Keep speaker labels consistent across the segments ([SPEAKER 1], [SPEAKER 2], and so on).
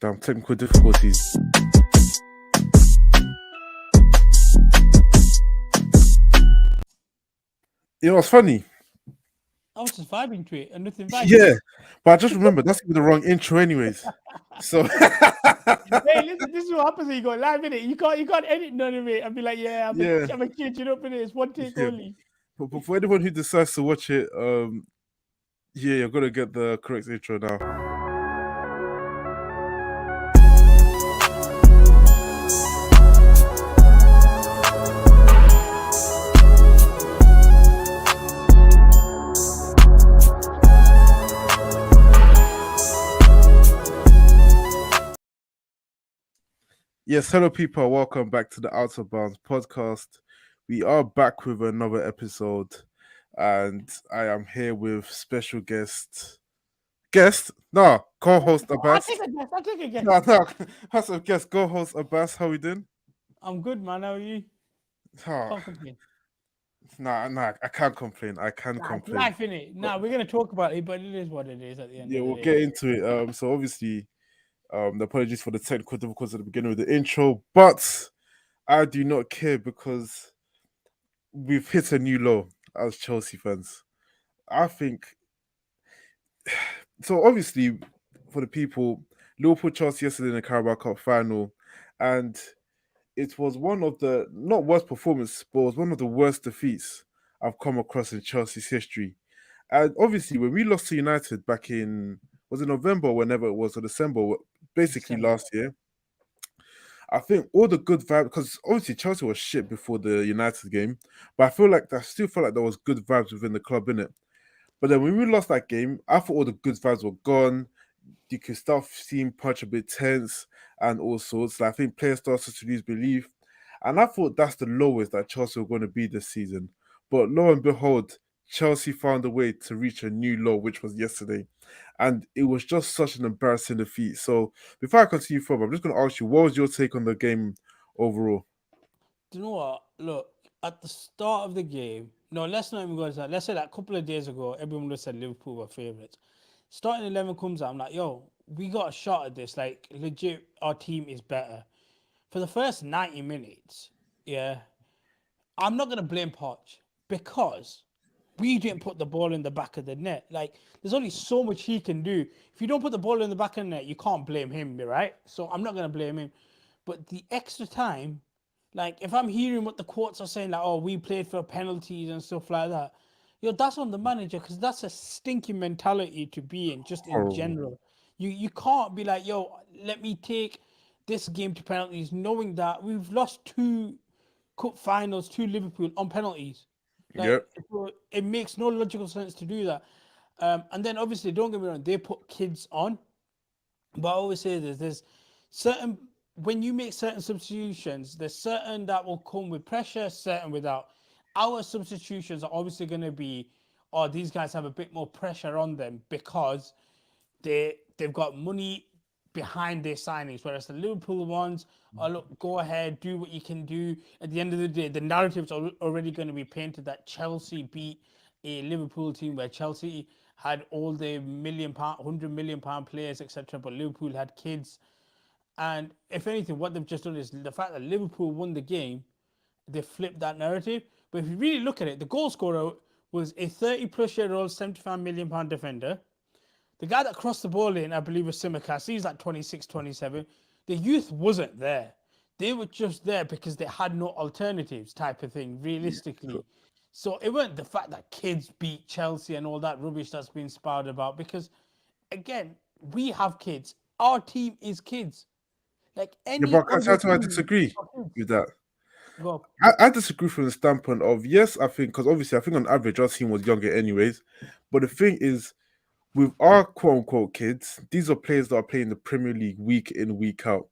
[SPEAKER 1] Damn technical difficulties. You know what's funny?
[SPEAKER 2] I was just vibing to it and nothing vibed.
[SPEAKER 1] Yeah, but I just remember that's even the wrong intro, anyways. So
[SPEAKER 2] Hey, listen, this is what happens when you got live in it. You can't edit none of it and be like, yeah,
[SPEAKER 1] yeah,
[SPEAKER 2] I'm a changing up in it. It's one take
[SPEAKER 1] yeah.
[SPEAKER 2] only.
[SPEAKER 1] But for anyone who decides to watch it, yeah, you're gonna get the correct intro now. Yes, hello people, welcome back to the Out of Bounds podcast. We are back with another episode, and I am here with special no, co-host
[SPEAKER 2] I'll
[SPEAKER 1] Abbas.
[SPEAKER 2] take a guess. I'll take a guess.
[SPEAKER 1] No, that's a guest, co-host Abbas. How we doing?
[SPEAKER 2] I'm good, man. How are you?
[SPEAKER 1] Oh,
[SPEAKER 2] Can't complain.
[SPEAKER 1] nah, I can't complain. I can
[SPEAKER 2] Nah, it's
[SPEAKER 1] complain.
[SPEAKER 2] life in it.
[SPEAKER 1] But
[SPEAKER 2] Nah, we're gonna talk about it, but it is what it is at the end
[SPEAKER 1] yeah,
[SPEAKER 2] of the
[SPEAKER 1] we'll
[SPEAKER 2] day.
[SPEAKER 1] get into it. So obviously, the apologies for the technical difficulties at the beginning of the intro, but I do not care because we've hit a new low as Chelsea fans. I think so. Obviously, for the people, Liverpool Chelsea yesterday in the Carabao Cup final, and it was one of the not worst performance, but it was one of the worst defeats I've come across in Chelsea's history. And obviously, when we lost to United back in was it November, or whenever it was, or December, basically
[SPEAKER 2] December.
[SPEAKER 1] last year, I think all the good vibes because obviously Chelsea was shit before the United game, but I feel like I still felt like there was good vibes within the club in it. But then when we lost that game, I thought all the good vibes were gone. You could start seeing Punch a bit tense and all sorts. Like, I think players started to lose belief. And I thought that's the lowest that Chelsea were going to be this season. But lo and behold, Chelsea found a way to reach a new low, which was yesterday. And it was just such an embarrassing defeat. So before I continue further, I'm just going to ask you, what was your take on the game overall?
[SPEAKER 2] Do you know what? Look, at the start of the game, no, let's not even go to that. Let's say that a couple of days ago, everyone would have said Liverpool were favourites. Starting 11 comes out, I'm like, yo, we got a shot at this. Like, legit, our team is better. For the first 90 minutes, yeah, I'm not going to blame Poch because we didn't put the ball in the back of the net. Like, there's only so much he can do. If you don't put the ball in the back of the net, you can't blame him, right? So I'm not going to blame him. But the extra time, like, if I'm hearing what the quotes are saying, like, oh, we played for penalties and stuff like that, yo, that's on the manager because that's a stinking mentality to be in, just in
[SPEAKER 1] Horrible.
[SPEAKER 2] general. You can't be like, yo, let me take this game to penalties, knowing that we've lost two cup finals to Liverpool on penalties. Like,
[SPEAKER 1] Yep.
[SPEAKER 2] so it makes no logical sense to do that. And then obviously, don't get me wrong, they put kids on, but I always say this: there's certain when you make certain substitutions, there's certain that will come with pressure, certain without. Our substitutions are obviously going to be, oh, these guys have a bit more pressure on them because they've got money behind their signings, whereas the Liverpool ones are look, go ahead, do what you can do. At the end of the day, the narrative's already going to be painted that Chelsea beat a Liverpool team where Chelsea had all the £1 million, £100 million players, etc. But Liverpool had kids. And if anything, what they've just done is the fact that Liverpool won the game, they flipped that narrative. But if you really look at it, the goal scorer was a 30-plus-year-old £75 million defender. The guy that crossed the ball in, I believe, was Simicast. He's like 26, 27. The youth wasn't there. They were just there because they had no alternatives, type of thing, realistically. So it wasn't the fact that kids beat Chelsea and all that rubbish that's been spouted about. Because, again, we have kids. Our team is kids. Like
[SPEAKER 1] Yeah,
[SPEAKER 2] any
[SPEAKER 1] but
[SPEAKER 2] other
[SPEAKER 1] I
[SPEAKER 2] team.
[SPEAKER 1] disagree
[SPEAKER 2] are kids.
[SPEAKER 1] with that.
[SPEAKER 2] Go.
[SPEAKER 1] I disagree from the standpoint of yes, I think because obviously I think on average our team was younger anyways. But the thing is, with our quote unquote kids, these are players that are playing the Premier League week in, week out.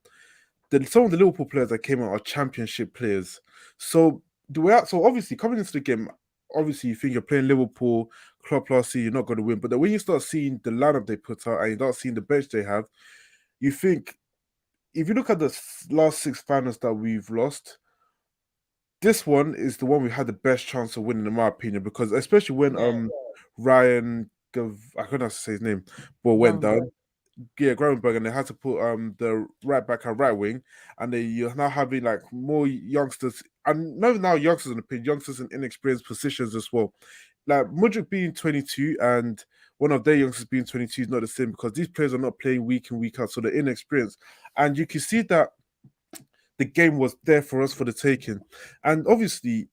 [SPEAKER 1] Some of the Liverpool players that came out are championship players. So so obviously coming into the game, obviously you think you're playing Liverpool, Club Plus C, you're not going to win. But then when you start seeing the lineup they put out and you start seeing the bench they have, you think if you look at the last six finals that we've lost, this one is the one we had the best chance of winning, in my opinion, because especially when
[SPEAKER 2] Yeah.
[SPEAKER 1] Ryan I couldn't say his name, but went
[SPEAKER 2] Gravenberch.
[SPEAKER 1] down. yeah, Gravenberg, and they had to put the right back and right wing, and you're now having like more youngsters, and not now youngsters in the pitch, youngsters in inexperienced positions as well. Like Mudrik being 22 and one of their youngsters being 22 is not the same because these players are not playing week in week out, so they're inexperienced, and you can see that the game was there for us for the taking, and obviously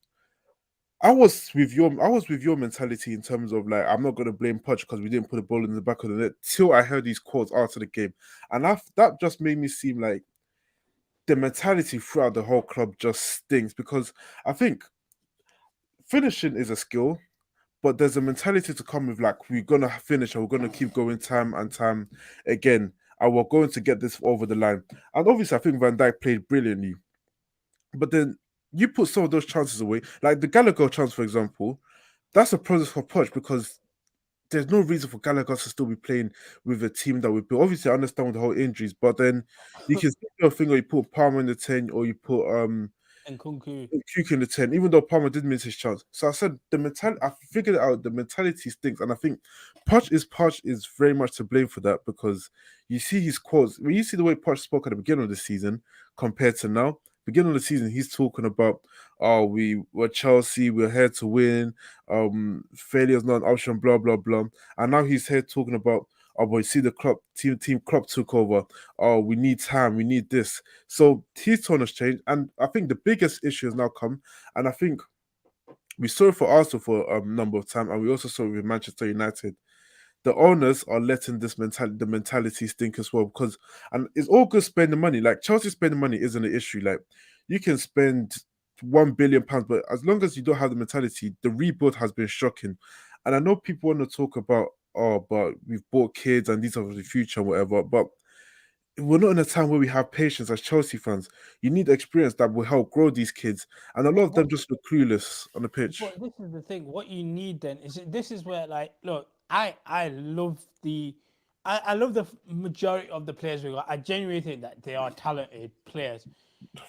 [SPEAKER 1] I was with your mentality in terms of like I'm not gonna blame Poch because we didn't put the ball in the back of the net till I heard these quotes after the game. And that just made me seem like the mentality throughout the whole club just stinks because I think finishing is a skill, but there's a mentality to come with like we're gonna finish and we're gonna keep going time and time again. And we're going to get this over the line. And obviously I think Van Dijk played brilliantly. But then you put some of those chances away. Like the Gallagher chance, for example, that's a process for Poch because there's no reason for Gallagher to still be playing with a team that we built. Obviously, I understand with the whole injuries, but then you can see your thing, or you put Palmer in the 10, or you put
[SPEAKER 2] And Kunku.
[SPEAKER 1] Cuke in the 10, even though Palmer did miss his chance. So I said the mentality. I figured it out. The mentality stinks, and I think Poch is very much to blame for that because you see his quotes when you see the way Poch spoke at the beginning of the season compared to now. Beginning of the season, he's talking about, "Oh, we're Chelsea. We're here to win. Failure is not an option." Blah blah blah. And now he's here talking about, "Oh, boy, see the club team club took over. Oh, we need time. We need this." So his tone has changed, and I think the biggest issue has now come, and I think we saw it for Arsenal for a number of time, and we also saw it with Manchester United. The owners are letting the mentality stink as well because, and it's all good spending money. Like Chelsea spending money isn't an issue. Like you can spend £1 billion, but as long as you don't have the mentality, the rebuild has been shocking. And I know people want to talk about, oh, but we've bought kids and these are the future, and whatever, but we're not in a time where we have patience as Chelsea fans. You need experience that will help grow these kids, and a lot of
[SPEAKER 2] What,
[SPEAKER 1] them just look clueless on the pitch.
[SPEAKER 2] but this is the thing. What you need then is this is where like look, I love I love the majority of the players we got. I genuinely think that they are talented players.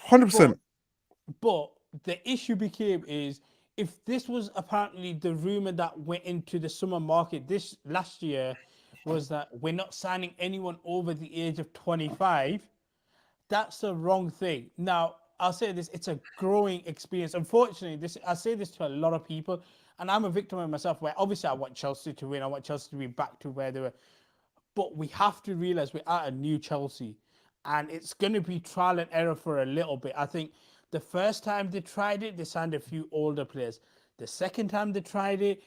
[SPEAKER 1] 100%.
[SPEAKER 2] But but the issue became is if this was apparently the rumor that went into the summer market this last year was that we're not signing anyone over the age of 25, that's the wrong thing. Now, I'll say this: it's a growing experience. Unfortunately, this I say this to a lot of people, and I'm a victim of myself. Where obviously I want Chelsea to win, I want Chelsea to be back to where they were, but we have to realize we're at a new Chelsea, and it's going to be trial and error for a little bit. I think the first time they tried it, they signed a few older players. The second time they tried it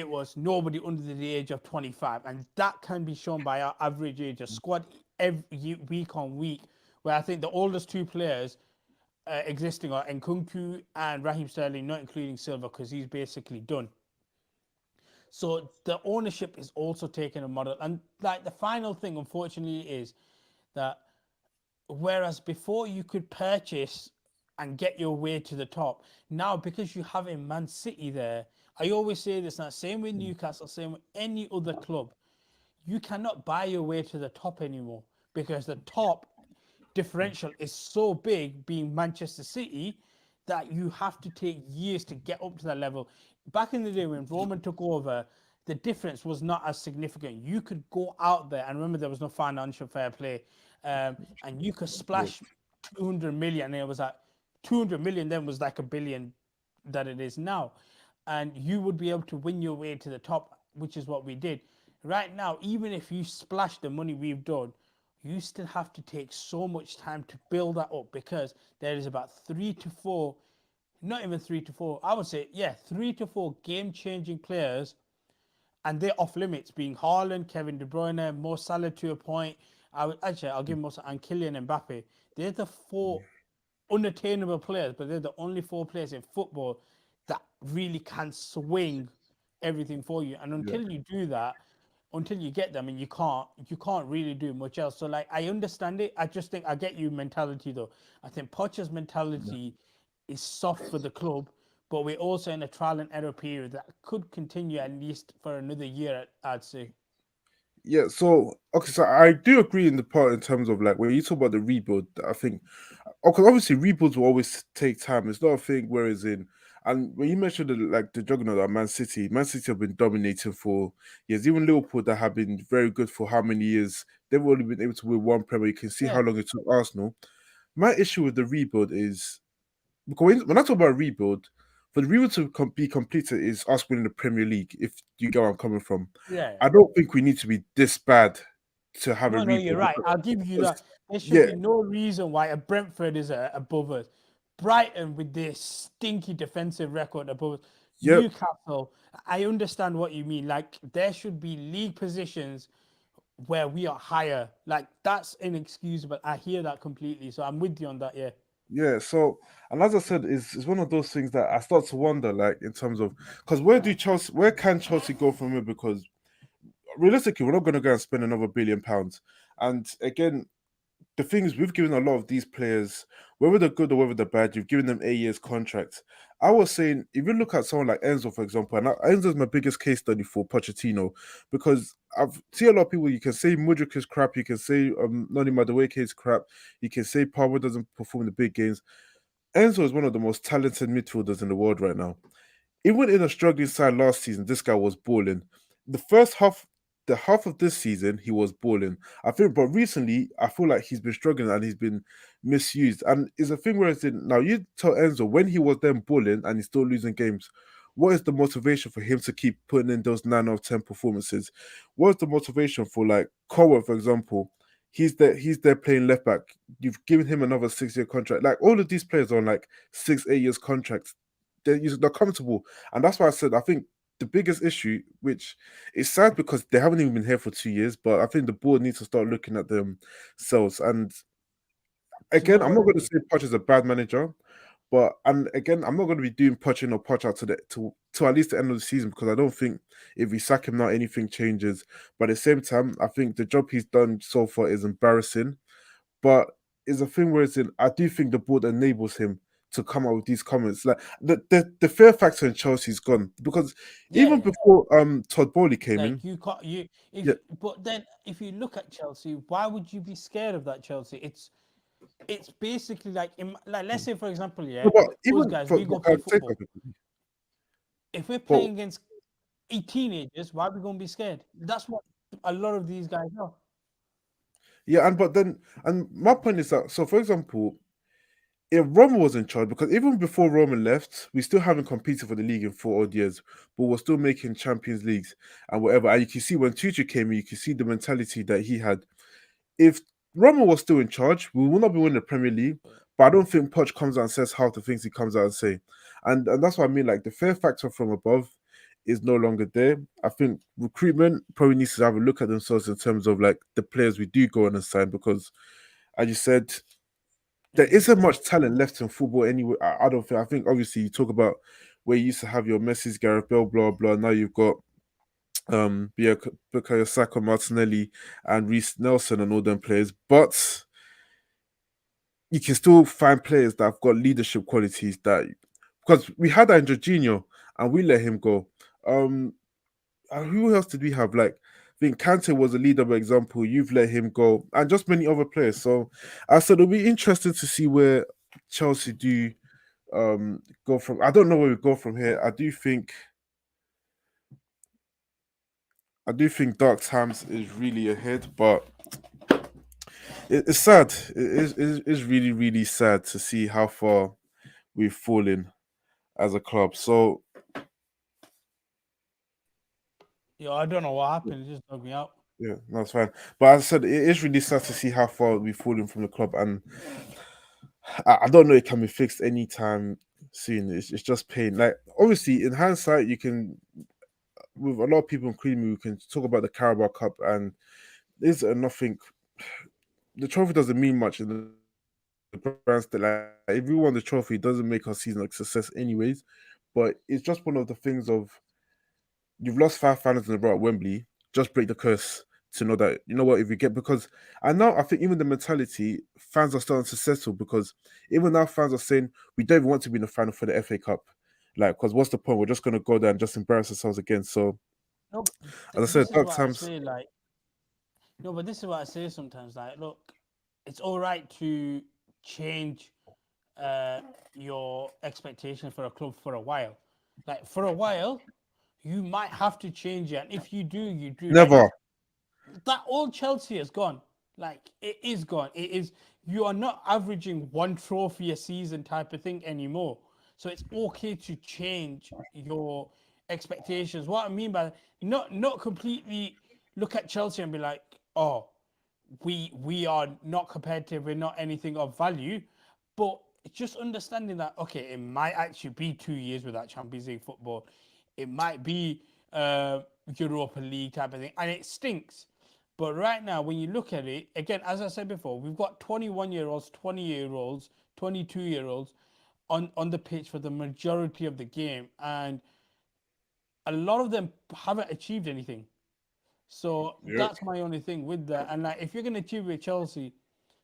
[SPEAKER 2] was nobody under the age of 25, and that can be shown by our average age of squad every week on week. Where I think the oldest two players existing are Nkunku and Raheem Sterling, not including Silva because he's basically done. So the ownership is also taking a model. And like the final thing, unfortunately, is that whereas before you could purchase and get your way to the top, now because you have a Man City there, I always say this now, same with Newcastle, same with any other club, you cannot buy your way to the top anymore because the top differential is so big being Manchester City that you have to take years to get up to that level. Back in the day when Roman took over, the difference was not as significant. You could go out there, and remember, there was no financial fair play, and you could splash 200 million. And it was like 200 million then was like a billion that it is now. And you would be able to win your way to the top, which is what we did. Right now, even if you splash the money we've done, you still have to take so much time to build that up because there is about 3 to 4, not even 3 to 4, I would say, yeah, 3 to 4 game changing players, and they're off limits, being Haaland, Kevin De Bruyne, Mo Salah to a point. I'll give Mo Salah and Kylian Mbappe. They're the four unattainable players, but they're the only four players in football that really can swing everything for you. And
[SPEAKER 1] Yeah,
[SPEAKER 2] until you do that, until you get them, and you can't really do much else. So like I understand it. I just think I get you mentality though. I think Poch's
[SPEAKER 1] yeah.
[SPEAKER 2] mentality is soft for the club, but we're also in a trial and error period that could continue at least for another year. I'd say.
[SPEAKER 1] Yeah, so okay, so I do agree in the part in terms of like when you talk about the rebuild. I think, okay, obviously rebuilds will always take time. It's not a thing. Whereas in, And when you mentioned like the juggernaut at Man City have been dominating for years. Even Liverpool that have been very good for how many years? They've only been able to win one Premier. You can see how
[SPEAKER 2] Yeah,
[SPEAKER 1] long it took Arsenal. My issue with the rebuild is because when I talk about rebuild, for the rebuild to be completed is us winning the Premier League. If you get where I'm coming from,
[SPEAKER 2] yeah.
[SPEAKER 1] I don't think we need to be this bad to have a
[SPEAKER 2] No, no, you're
[SPEAKER 1] rebuild
[SPEAKER 2] right. I'll give you
[SPEAKER 1] because
[SPEAKER 2] that. There should
[SPEAKER 1] yeah,
[SPEAKER 2] be no reason why a Brentford is above us. Brighton with this stinky defensive record above us.
[SPEAKER 1] yeah,
[SPEAKER 2] Newcastle, I understand what you mean. Like there should be league positions where we are higher. Like that's inexcusable. I hear that completely. So I'm with you on that. Yeah.
[SPEAKER 1] yeah. So, and as I said, it's one of those things that I start to wonder, like in terms of because where can Chelsea go from here? Because realistically, we're not going to go and spend another £1 billion. And again, the thing is, we've given a lot of these players, whether they're good or whether they're bad, you've given them 8 years contracts. I was saying, if you look at someone like Enzo, for example, and Enzo's my biggest case study for Pochettino, because I've seen a lot of people. You can say Mudryk is crap, you can say Noni Madueke is crap, you can say Palmer doesn't perform in the big games. Enzo is one of the most talented midfielders in the world right now. Even in a struggling side last season, this guy was balling. The first half, the half of this season, he was balling. I think, but recently, I feel like he's been struggling and he's been misused. And it's a thing where it's in, now you tell Enzo when he was then balling and he's still losing games. What is the motivation for him to keep putting in those 9 out of 10 performances? What is the motivation for like Cowell, for example? He's there playing left back. You've given him another 6 year contract. Like all of these players are on like 8 years contracts. They're comfortable, and that's why I said I think the biggest issue, which is sad because they haven't even been here for 2 years, but I think the board needs to start looking at themselves. And
[SPEAKER 2] Do you
[SPEAKER 1] again,
[SPEAKER 2] know
[SPEAKER 1] I'm
[SPEAKER 2] what
[SPEAKER 1] not
[SPEAKER 2] it
[SPEAKER 1] going to
[SPEAKER 2] is?
[SPEAKER 1] say Poch is a bad manager, but and again, I'm not going to be doing Poch in or Poch out to at least the end of the season because I don't think if we sack him now anything changes. But at the same time, I think the job he's done so far is embarrassing. But it's a thing where it's in. I do think the board enables him to come out with these comments. Like the fear factor in Chelsea's gone because
[SPEAKER 2] Yeah,
[SPEAKER 1] even
[SPEAKER 2] yeah.
[SPEAKER 1] before Todd Bowley came in,
[SPEAKER 2] Like you can't you
[SPEAKER 1] yeah,
[SPEAKER 2] if but then if you look at Chelsea, why would you be scared of that Chelsea? It's basically like like let's say for example,
[SPEAKER 1] no,
[SPEAKER 2] yeah,
[SPEAKER 1] but
[SPEAKER 2] us
[SPEAKER 1] even
[SPEAKER 2] guys
[SPEAKER 1] for
[SPEAKER 2] we go
[SPEAKER 1] can
[SPEAKER 2] play
[SPEAKER 1] I say
[SPEAKER 2] football.
[SPEAKER 1] something?
[SPEAKER 2] If we're
[SPEAKER 1] But
[SPEAKER 2] playing against teenagers, why are we gonna be scared? That's what a lot of these guys are.
[SPEAKER 1] yeah, and but then and my point is that so for example, if Roma was in charge, because even before Roman left, we still haven't competed for the league in 4 odd years, but we're still making Champions Leagues and whatever. And you can see when Tuchel came in, you can see the mentality that he had. If Roma was still in charge, we will not be winning the Premier League. But I don't think Poch comes out and says half the things he comes out and say, and that's what I mean. Like the fear factor from above is no longer there. I think recruitment probably needs to have a look at themselves in terms of like the players we do go on and sign because, as you said, there
[SPEAKER 2] Mm.
[SPEAKER 1] isn't much talent left in football anyway. I don't think. I think obviously you talk about where you used to have your Messi's, Gareth Bale, blah blah. Now you've got Bukayo Saka, Martinelli, and Reece Nelson and all them players, but you can still find players that have got leadership qualities that because we had that in Jorginho and we let him go. Um, who else did we have? Like, I think Kante was a leader by example. You've let him go, and just many other players. So, I said it'll be interesting to see where Chelsea do go from. I don't know where we go from here. I do think Dark Times is really ahead, but it's sad. It is really really sad to see how far we've fallen as a club. So
[SPEAKER 2] Yeah, I don't know what happened. It just dug me out.
[SPEAKER 1] yeah, that's fine. But as I said, it is really sad to see how far we've fallen from the club, and I don't know it can be fixed anytime soon. It's just pain. Like obviously, in hindsight, you can with a lot of people, including me, we can talk about the Carabao Cup, and there's nothing. The trophy doesn't mean much in the grand state. Like if we won the trophy, it doesn't make our season like success, anyways. But it's just one of the things of you've lost 5 finals in a row at Wembley. Just break the curse to know that you know what if you get because and now I think even the mentality fans are starting to settle because even now fans are saying we don't even want to be in the final for the FA Cup. Like, because what's the point? We're just gonna go there and just embarrass ourselves again. So,
[SPEAKER 2] No,
[SPEAKER 1] as I said,
[SPEAKER 2] this is
[SPEAKER 1] dark
[SPEAKER 2] what I
[SPEAKER 1] times.
[SPEAKER 2] say. Like, no, but this is what I say sometimes. Like, look, it's all right to change uh, your expectations for a club for a while. Like for a while, you might have to change it, and if you do, you do. Like
[SPEAKER 1] Never.
[SPEAKER 2] that old Chelsea is gone. Like it is gone. It is. You are not averaging one trophy a season type of thing anymore. So it's okay to change your expectations. What I mean by not completely look at Chelsea and be like, oh, we are not competitive. We're not anything of value, but it's just understanding that okay, it might actually be 2 years without Champions League football. It might be Europa League type of thing, and it stinks. But right now, when you look at it, again, as I said before, we've got 21-year-olds, 20-year-olds, 22-year-olds on the pitch for the majority of the game, and a lot of them haven't achieved anything. So
[SPEAKER 1] Yep.
[SPEAKER 2] that's my only thing with that. And like, if you're going to achieve with Chelsea,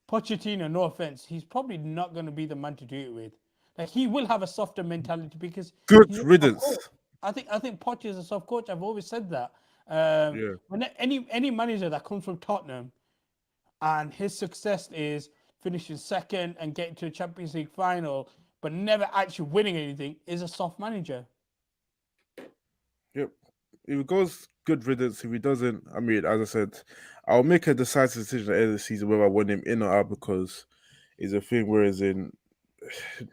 [SPEAKER 2] Pochettino, no offense, he's probably not going to be the man to do it with. Like he will have a softer mentality because
[SPEAKER 1] Good
[SPEAKER 2] he's a soft
[SPEAKER 1] riddance.
[SPEAKER 2] coach. I think Poch is a soft coach. I've always said that.
[SPEAKER 1] Yeah.
[SPEAKER 2] When any manager that comes from Tottenham and his success is finishing second and getting to a Champions League final, but never actually winning anything, is a soft manager.
[SPEAKER 1] Yep. If it goes, good riddance. If he doesn't, I mean, as I said, I'll make a decisive decision at the end of the season whether I want him in or out because it's a thing. Whereas in,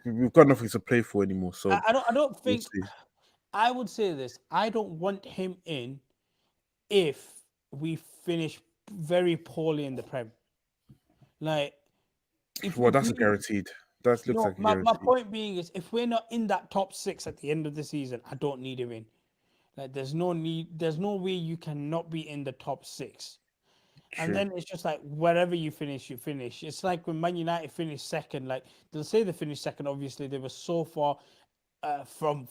[SPEAKER 1] we've got nothing to play for anymore. So
[SPEAKER 2] I don't
[SPEAKER 1] we'll
[SPEAKER 2] think
[SPEAKER 1] see.
[SPEAKER 2] I would say this. I don't want him in if we finish very poorly in the Prem. Like
[SPEAKER 1] Well,
[SPEAKER 2] if
[SPEAKER 1] that's a
[SPEAKER 2] we
[SPEAKER 1] guaranteed. That looks
[SPEAKER 2] no,
[SPEAKER 1] like a
[SPEAKER 2] my
[SPEAKER 1] guarantee.
[SPEAKER 2] point being is if we're not in that top six at the end of the season, I don't need him in. Like there's no need, there's no way you cannot be in the top six. And
[SPEAKER 1] True.
[SPEAKER 2] then it's just like wherever you finish, you finish. It's like when Man United finished second. Like they'll say they finished second. Obviously, they were so far from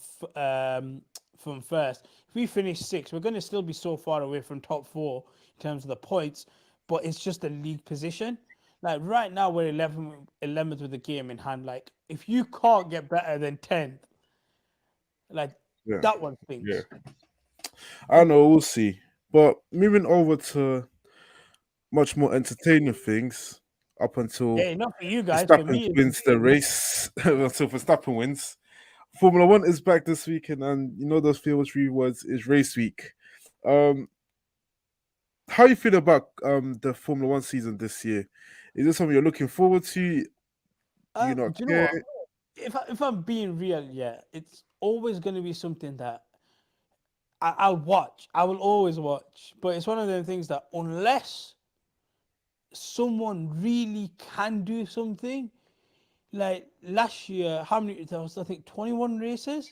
[SPEAKER 2] first. If we finish sixth, we're going to still be so far away from top four in terms of the points. But it's just a league position. Like right now, we're 11th with the game in hand. Like if you can't get better than 10th, like
[SPEAKER 1] Yeah.
[SPEAKER 2] that one
[SPEAKER 1] Yeah.
[SPEAKER 2] stinks.
[SPEAKER 1] I don't know. We'll see. But moving over to much more entertaining things up until
[SPEAKER 2] Hey, not for you guys. For
[SPEAKER 1] Verstappen
[SPEAKER 2] me, it's
[SPEAKER 1] wins the race. Until Verstappen wins. Formula One is back this weekend, and you know those famous three words is race week. Um, how you feel about the Formula One season this year? Is this something you're looking forward to? Do you not
[SPEAKER 2] do you know
[SPEAKER 1] care?
[SPEAKER 2] what? If I'm being real, yeah, it's always going to be something that I'll watch. I will always watch. But it's one of the things that unless someone really can do something, like last year, how many? There was I think 21 races.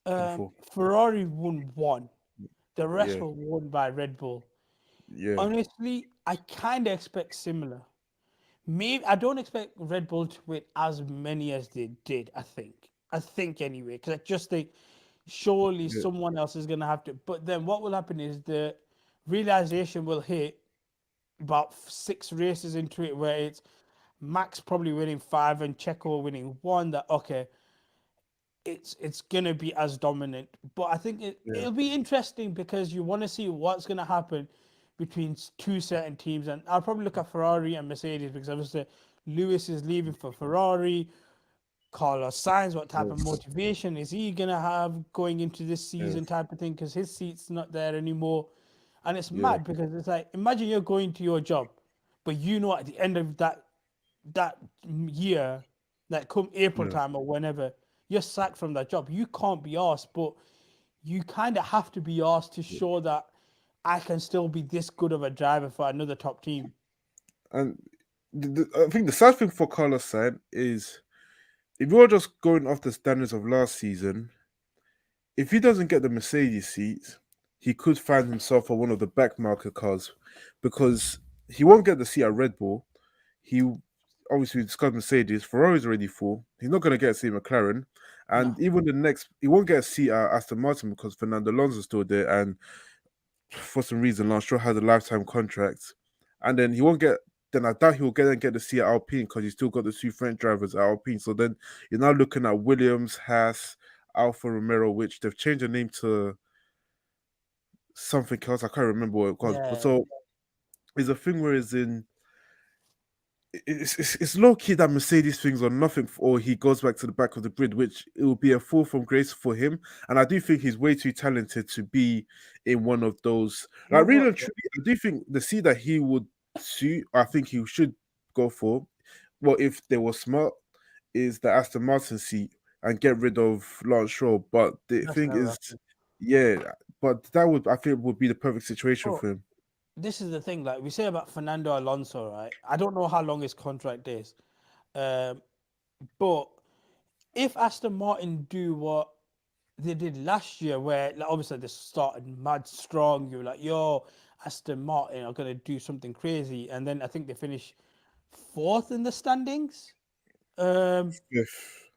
[SPEAKER 1] 24.
[SPEAKER 2] Ferrari won one. The rest
[SPEAKER 1] Yeah,
[SPEAKER 2] were won by Red Bull.
[SPEAKER 1] yeah,
[SPEAKER 2] Honestly, I kind of expect similar. Maybe I don't expect Red Bull to win as many as they did. I think anyway, because I just think surely
[SPEAKER 1] yeah,
[SPEAKER 2] someone else is gonna have to. But then what will happen is the realization will hit about six races into it, where it's Max probably winning five and Checo winning one. That okay, it's gonna be as dominant. But I think
[SPEAKER 1] yeah,
[SPEAKER 2] it'll be interesting because you want to see what's gonna happen between two certain teams, and I'll probably look at Ferrari and Mercedes because obviously Lewis is leaving for Ferrari. Carlos Sainz, what type of
[SPEAKER 1] yes,
[SPEAKER 2] motivation is he gonna have going into this season,
[SPEAKER 1] yes,
[SPEAKER 2] type of thing? Because his seat's not there anymore, and it's
[SPEAKER 1] yeah,
[SPEAKER 2] mad because it's like imagine you're going to your job, but you know at the end of that year, like come April
[SPEAKER 1] yeah.
[SPEAKER 2] time or whenever, you're sacked from that job. You can't be asked, but you kind of have to be asked to show that I can still be this good of a driver for another top team.
[SPEAKER 1] And I think the sad thing for Carlos Sainz is if you're just going off the standards of last season, if he doesn't get the Mercedes seat, he could find himself on one of the back market cars because he won't get the seat at Red Bull. He obviously discussed Mercedes. Ferrari's already full. He's not going to get a seat at McLaren. And
[SPEAKER 2] No,
[SPEAKER 1] even the next, he won't get a seat at Aston Martin because Fernando Alonso's still there. And for some reason, Lance Stroll has a lifetime contract. And then he won't get, then I doubt he'll get the seat at Alpine because he's still got the two French drivers at Alpine. So then you're now looking at Williams, Haas, Alfa Romero, which they've changed the name to something else. I can't remember what it was. But
[SPEAKER 2] yeah,
[SPEAKER 1] so it's a thing where it's in it's low key that Mercedes things are nothing, or he goes back to the back of the grid, which it will be a fall from grace for him. And I do think he's way too talented to be in one of those.
[SPEAKER 2] No,
[SPEAKER 1] Like really
[SPEAKER 2] but
[SPEAKER 1] and truly, I do think the seat that he would suit, I think he should go for. Well, if they were smart, is the Aston Martin seat and get rid of Lance Stroll. But the
[SPEAKER 2] that's
[SPEAKER 1] thing
[SPEAKER 2] never
[SPEAKER 1] is,
[SPEAKER 2] happened.
[SPEAKER 1] yeah, but that would I think would be the perfect situation
[SPEAKER 2] Bro,
[SPEAKER 1] for him.
[SPEAKER 2] this is the thing. Like we say about Fernando Alonso, right? I don't know how long his contract is, um, but if Aston Martin do what they did last year, where like, obviously they started mad strong, you were like, "Yo, Aston Martin are gonna do something crazy," and then I think they finished fourth in the standings. Um,
[SPEAKER 1] If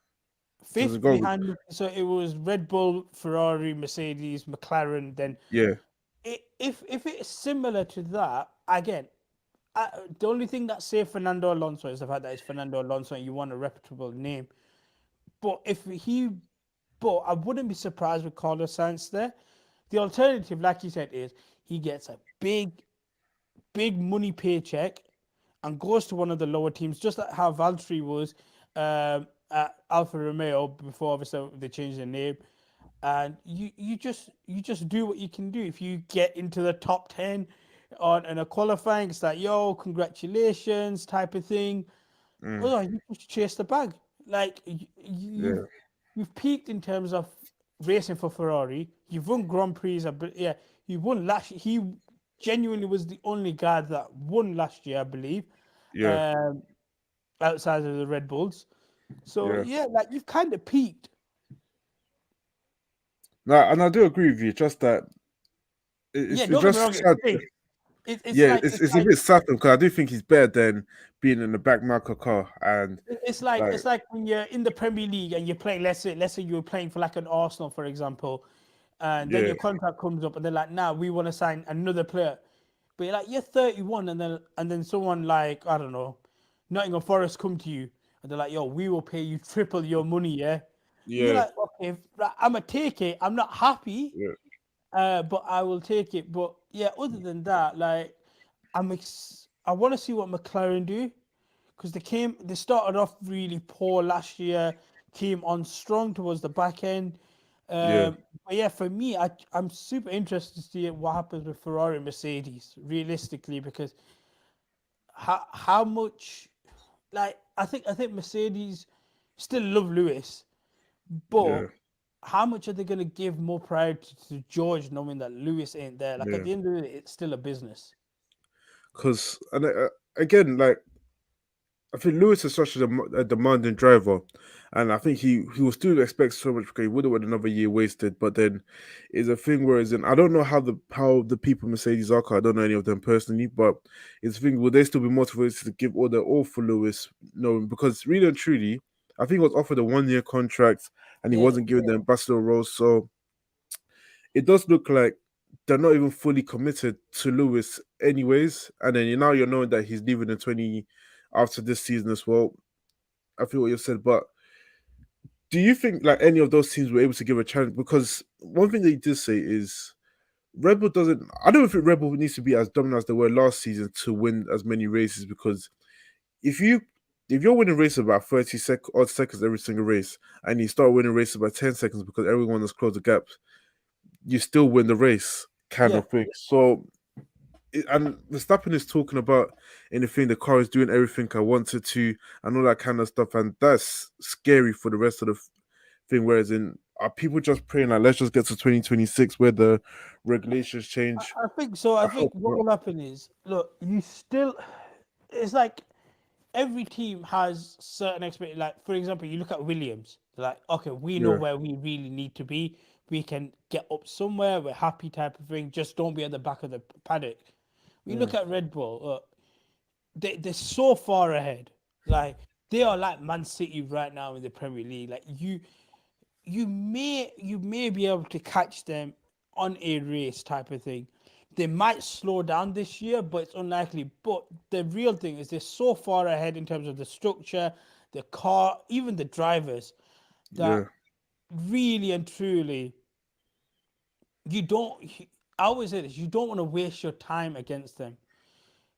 [SPEAKER 1] does it
[SPEAKER 2] fifth
[SPEAKER 1] go with
[SPEAKER 2] behind, so it was Red Bull, Ferrari, Mercedes, McLaren. Then
[SPEAKER 1] yeah,
[SPEAKER 2] if it's similar to that, again, the only thing that saves Fernando Alonso is the fact that it's Fernando Alonso and you want a reputable name. But but I wouldn't be surprised with Carlos Sainz there. The alternative, like you said, is he gets a big money paycheck and goes to one of the lower teams, just like how Valtteri was at Alfa Romeo before obviously they changed the name. And you just do what you can do. If you get into the top 10 on in a qualifying, it's like, yo, congratulations type of thing.
[SPEAKER 1] mm,
[SPEAKER 2] Otherwise, you just chase the bag. Like
[SPEAKER 1] yeah,
[SPEAKER 2] you've peaked in terms of racing for Ferrari. You've won Grand Prix, but yeah, you won last. He genuinely was the only guy that won last year, I believe,
[SPEAKER 1] yeah,
[SPEAKER 2] um, outside of the Red Bulls. So
[SPEAKER 1] yeah.
[SPEAKER 2] yeah, like you've kind of peaked.
[SPEAKER 1] No, and I do agree with you. Just that
[SPEAKER 2] Yeah,
[SPEAKER 1] it's
[SPEAKER 2] don't get me
[SPEAKER 1] just
[SPEAKER 2] wrong, it's
[SPEAKER 1] sad.
[SPEAKER 2] big. It's
[SPEAKER 1] Yeah,
[SPEAKER 2] like
[SPEAKER 1] it's a bit sad because I do think he's better than being in the back marker car and like
[SPEAKER 2] it's like when you're in the Premier League and you're playing. Let's say you're playing for like an Arsenal, for example, and then
[SPEAKER 1] yeah,
[SPEAKER 2] your contract comes up, and they're like, "Nah, we want to sign another player." But you're like, you're 31, and then someone like I don't know, Nottingham Forest come to you, and they're like, "Yo, we will pay you triple your money." Yeah, you're
[SPEAKER 1] yeah,
[SPEAKER 2] like, "Okay, right, I'm gonna take it. I'm not happy,
[SPEAKER 1] yeah,
[SPEAKER 2] but I will take it." But yeah, other than that, like, I want to see what McLaren do because they started off really poor last year, came on strong towards the back end.
[SPEAKER 1] yeah.
[SPEAKER 2] But yeah, for me, I'm super interested to see what happens with Ferrari and Mercedes realistically because how much like I think Mercedes still love Lewis, but
[SPEAKER 1] Yeah,
[SPEAKER 2] how much are they gonna give more priority to George knowing that Lewis ain't there? Like at
[SPEAKER 1] yeah.
[SPEAKER 2] the end of it, it's still a business.
[SPEAKER 1] Because and again, like I think Lewis is such a demanding driver, and I think he will still expect so much because he would have had another year wasted. But then, is a thing where is in I don't know how the people Mercedes are. 'Cause I don't know any of them personally, but it's a thing will they still be motivated to give all their all for Lewis? No, because really and truly, I think he was offered a 1 year contract and he
[SPEAKER 2] Yeah,
[SPEAKER 1] wasn't given the ambassador role. So it does look like they're not even fully committed to Lewis, anyways. And then now you're knowing that he's leaving in 20 after this season as well. I feel what you said, but do you think like any of those teams were able to give a challenge? Because one thing they did say is Red Bull doesn't. I don't think Red Bull needs to be as dominant as they were last season to win as many races. Because if you if you're winning races about odd seconds every single race, and you start winning races by 10 seconds because everyone has closed the gap, you still win the race, kind
[SPEAKER 2] yeah.
[SPEAKER 1] of thing. So and Verstappen is talking about in the thing the car is doing everything I wanted to and all that kind of stuff, and that's scary for the rest of the thing. Whereas in are people just praying like let's just get to 2026 where the regulations change?
[SPEAKER 2] I think so. I
[SPEAKER 1] I
[SPEAKER 2] think
[SPEAKER 1] hope
[SPEAKER 2] what
[SPEAKER 1] not.
[SPEAKER 2] will happen is, look, you still. It's like every team has certain expectations. Like for example, you look at Williams. They're like, okay, we know
[SPEAKER 1] Yeah,
[SPEAKER 2] where we really need to be. We can get up somewhere. We're happy, type of thing. Just don't be at the back of the paddock. We look
[SPEAKER 1] mm,
[SPEAKER 2] at Red Bull. They're so far ahead. Like they are like Man City right now in the Premier League. Like you may be able to catch them on a race type of thing. They might slow down this year, but it's unlikely. But the real thing is they're so far ahead in terms of the structure, the car, even the drivers, that
[SPEAKER 1] yeah,
[SPEAKER 2] really and truly you don't. I always say this: you don't want to waste your time against them.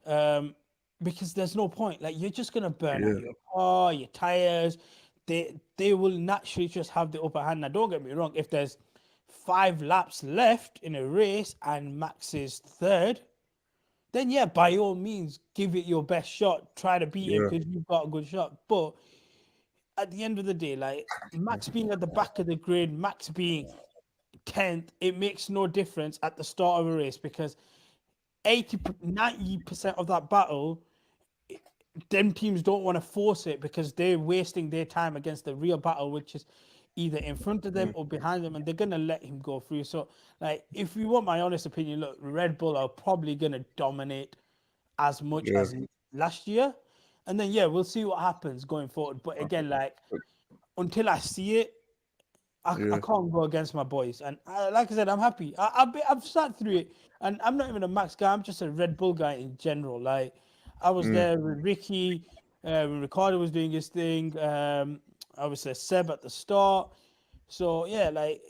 [SPEAKER 2] Um, because there's no point. Like you're just gonna burn out
[SPEAKER 1] yeah,
[SPEAKER 2] your car, your tires. They will naturally just have the upper hand. Now, don't get me wrong. If there's 5 laps left in a race and Max is third, then yeah, by all means, give it your best shot. Try to beat him
[SPEAKER 1] yeah,
[SPEAKER 2] because you've got a good shot. But at the end of the day, like Max being at the back of the grid, Max being 10th, it makes no difference at the start of a race because 90% of that battle, them teams don't want to force it because they're wasting their time against the real battle, which is either in front of them
[SPEAKER 1] mm,
[SPEAKER 2] or behind them, and they're gonna let him go through. So, like, if you want my honest opinion, look, Red Bull are probably gonna dominate as much
[SPEAKER 1] yeah,
[SPEAKER 2] as last year, and then yeah, we'll see what happens going forward. But again, like until I see it, I
[SPEAKER 1] yeah,
[SPEAKER 2] can't go against my boys. And like I said, I'm happy. I've sat through it, and I'm not even a Max guy. I'm just a Red Bull guy in general. Like I was
[SPEAKER 1] mm,
[SPEAKER 2] there with Ricky when Ricardo was doing his thing. I was there Seb at the start. So yeah, like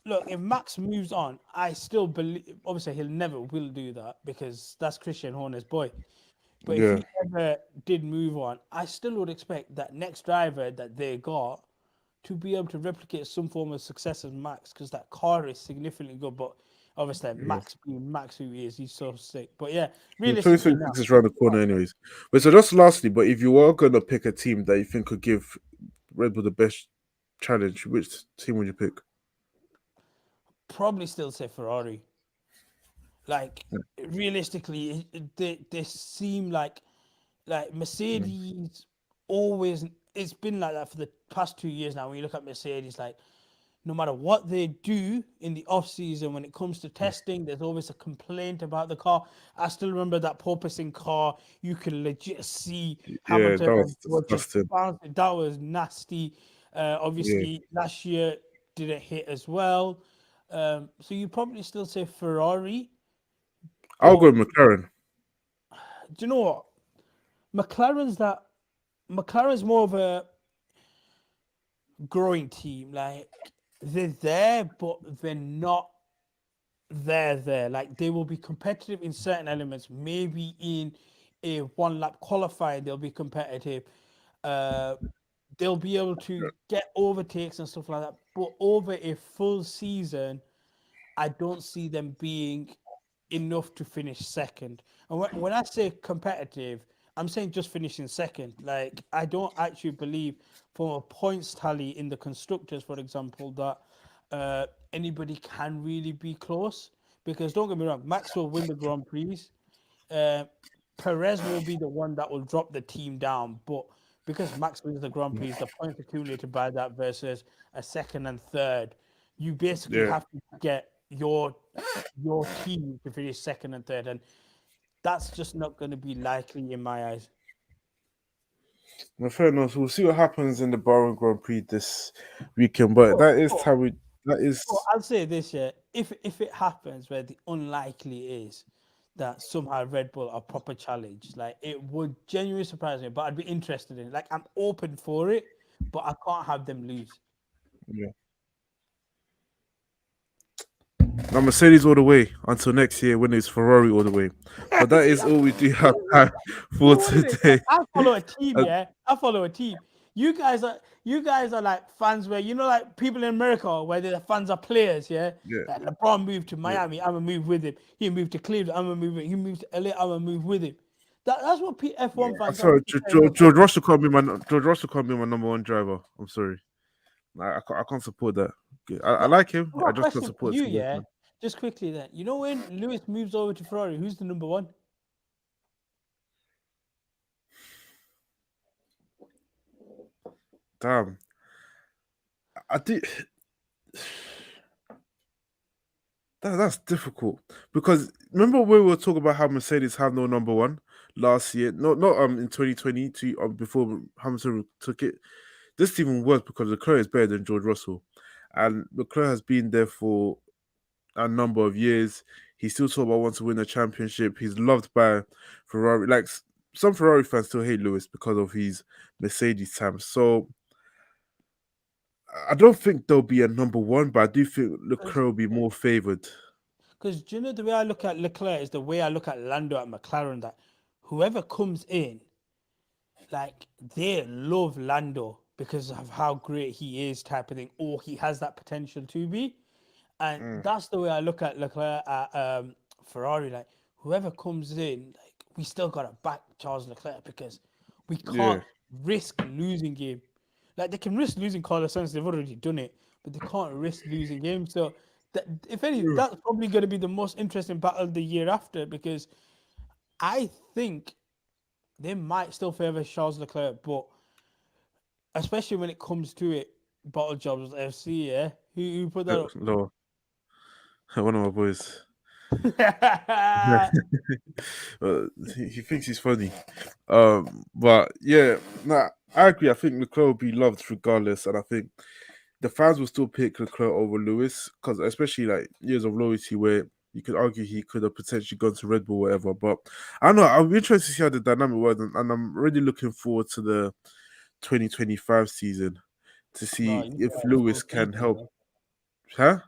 [SPEAKER 2] look, if Max moves on, I still believe. Obviously, he'll never will do that because that's Christian Horner's boy. But if
[SPEAKER 1] yeah.
[SPEAKER 2] he ever did move on, I still would expect that next driver that they got to be able to replicate some form of success as Max because that car is significantly good. But obviously,
[SPEAKER 1] Yeah.
[SPEAKER 2] Max being Max who he is, he's so sick. But yeah,
[SPEAKER 1] The
[SPEAKER 2] realistically now,
[SPEAKER 1] 2026 is around the corner, anyways. But so just lastly, but if you are gonna pick a team that you think could give Red Bull the best challenge, which team would you pick?
[SPEAKER 2] probably still say Ferrari. Like
[SPEAKER 1] Yeah,
[SPEAKER 2] realistically, they seem like Mercedes always. It's been like that for the past 2 years now. When you look at Mercedes, like no matter what they do in the off season, when it comes to testing, there's always a complaint about the car. I still remember that porpoising car. You can legit see
[SPEAKER 1] yeah,
[SPEAKER 2] Hamilton
[SPEAKER 1] that
[SPEAKER 2] and
[SPEAKER 1] was
[SPEAKER 2] were just
[SPEAKER 1] disgusting.
[SPEAKER 2] bouncing. That was nasty.
[SPEAKER 1] Yeah,
[SPEAKER 2] Obviously, last year didn't hit as well. So you probably still say Ferrari,
[SPEAKER 1] I'll go
[SPEAKER 2] but
[SPEAKER 1] with McLaren.
[SPEAKER 2] do you know what? McLaren's that McLaren's more of a growing team. Like they're there, but they're not there. Like they will be competitive in certain elements. Maybe in a 1 lap qualifier, they'll be competitive. Uh, they'll be able to get overtakes and stuff like that. But over a full season, I don't see them being enough to finish second. And when I say competitive, I'm saying just finishing second. Like I don't actually believe from a points tally in the constructors, for example, that anybody can really be close. Because don't get me wrong, Max will win the Grand Prix. Uh, Perez will be the one that will drop the team down, but because Max wins the Grand Prix, the points accumulated by that versus a second and third, you basically
[SPEAKER 1] Yeah,
[SPEAKER 2] have to get your team to finish second and third, and that's just not going to be likely in my eyes.
[SPEAKER 1] well, fair enough. We'll see what happens in the Bahrain Grand Prix this weekend. But
[SPEAKER 2] But,
[SPEAKER 1] that is
[SPEAKER 2] but,
[SPEAKER 1] how we. That
[SPEAKER 2] but
[SPEAKER 1] is.
[SPEAKER 2] I'll say this, yeah, if it happens where the unlikely is that somehow Red Bull are proper challenged, like it would genuinely surprise me, but I'd be interested in it. Like I'm open for it, but I can't have them lose.
[SPEAKER 1] Yeah. Now Mercedes all the way until next year when it's Ferrari all the way. But that
[SPEAKER 2] See,
[SPEAKER 1] is all we do have
[SPEAKER 2] see,
[SPEAKER 1] time
[SPEAKER 2] see
[SPEAKER 1] for
[SPEAKER 2] what it is. Yeah?
[SPEAKER 1] today.
[SPEAKER 2] I follow a team,
[SPEAKER 1] Uh,
[SPEAKER 2] yeah. I follow a team. You guys are like fans where like people in America where the fans are players, yeah.
[SPEAKER 1] yeah,
[SPEAKER 2] Like LeBron moved to
[SPEAKER 1] yeah.
[SPEAKER 2] Miami, I'm gonna move with him. He moved to Cleveland, I'm gonna move with him. He moved to LA, I'm gonna move with him. That's what F1
[SPEAKER 1] I'm
[SPEAKER 2] fans are.
[SPEAKER 1] sorry,
[SPEAKER 2] That's the same as
[SPEAKER 1] George Russell can't be my George Russell can't be my number one driver. I'm sorry, I can't support that. Okay, I
[SPEAKER 2] But
[SPEAKER 1] like him.
[SPEAKER 2] I've got
[SPEAKER 1] I
[SPEAKER 2] a
[SPEAKER 1] just can't
[SPEAKER 2] question for
[SPEAKER 1] support
[SPEAKER 2] you,
[SPEAKER 1] single
[SPEAKER 2] yeah.
[SPEAKER 1] fan.
[SPEAKER 2] Just quickly then. You know when Lewis moves over to Ferrari, who's the number one?
[SPEAKER 1] Damn, I did. That's difficult because remember we were talking about how Mercedes have no number one last year, not in 2022 before Hamilton took it. This even worse because Leclerc is better than George Russell, and Leclerc has been there for a number of years. He still talk about want to win a championship. He's loved by Ferrari. Like some Ferrari fans still hate Lewis because of his Mercedes time. So I don't think there'll be a number one, but I do think Leclerc will be more favored.
[SPEAKER 2] Because do you know the way I look at Leclerc is the way I look at Lando at McLaren. That whoever comes in, like they love Lando because of how great he is, type of thing, or he has that potential to be. And
[SPEAKER 1] Mm,
[SPEAKER 2] that's the way I look at Leclerc at Ferrari. Like whoever comes in, like we still gotta back Charles Leclerc because we
[SPEAKER 1] yeah,
[SPEAKER 2] can't risk losing game. Like they can risk losing Carlos Sainz, they've already done it, but they can't risk losing games. So that, if any,
[SPEAKER 1] yeah.
[SPEAKER 2] that's probably going to be the most interesting battle the year after because I think they might still favour Charles Leclerc, but especially when it comes to it, Bottle Jobs FC, yeah, who put that up?
[SPEAKER 1] No, one of my boys. He thinks he's funny. But yeah, nah, I agree. I think Leclerc will be loved regardless, and I think the fans will still pick Leclerc over Lewis because, especially like years of loyalty, where you could argue he could have potentially gone to Red Bull, or whatever. But I don't know. I'm interested to see how the dynamic was, and I'm really looking forward to the 2025 season to
[SPEAKER 2] Bro,
[SPEAKER 1] see
[SPEAKER 2] you
[SPEAKER 1] if
[SPEAKER 2] skipped a full
[SPEAKER 1] Lewis can
[SPEAKER 2] season,
[SPEAKER 1] help.
[SPEAKER 2] bro.
[SPEAKER 1] Huh?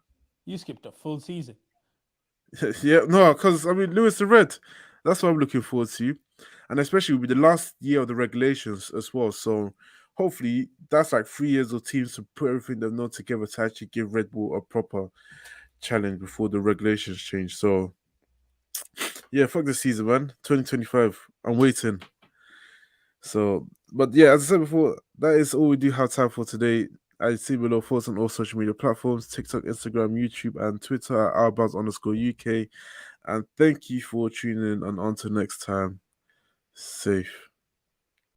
[SPEAKER 2] You skipped a full season.
[SPEAKER 1] Yeah, no, because I mean Lewis the Red. That's what I'm looking forward to, and especially with the last year of the regulations as well. So hopefully that's like 3 years of teams to put everything they've known together to actually give Red Bull a proper challenge before the regulations change. So yeah, fuck the season, man. 2025. I'm waiting. So, but yeah, as I said before, that is all we do have time for today. I see below thoughts on all social media platforms: TikTok, Instagram, YouTube, and Twitter at @ourbuzz_UK. And thank you for tuning in. And until next time, safe.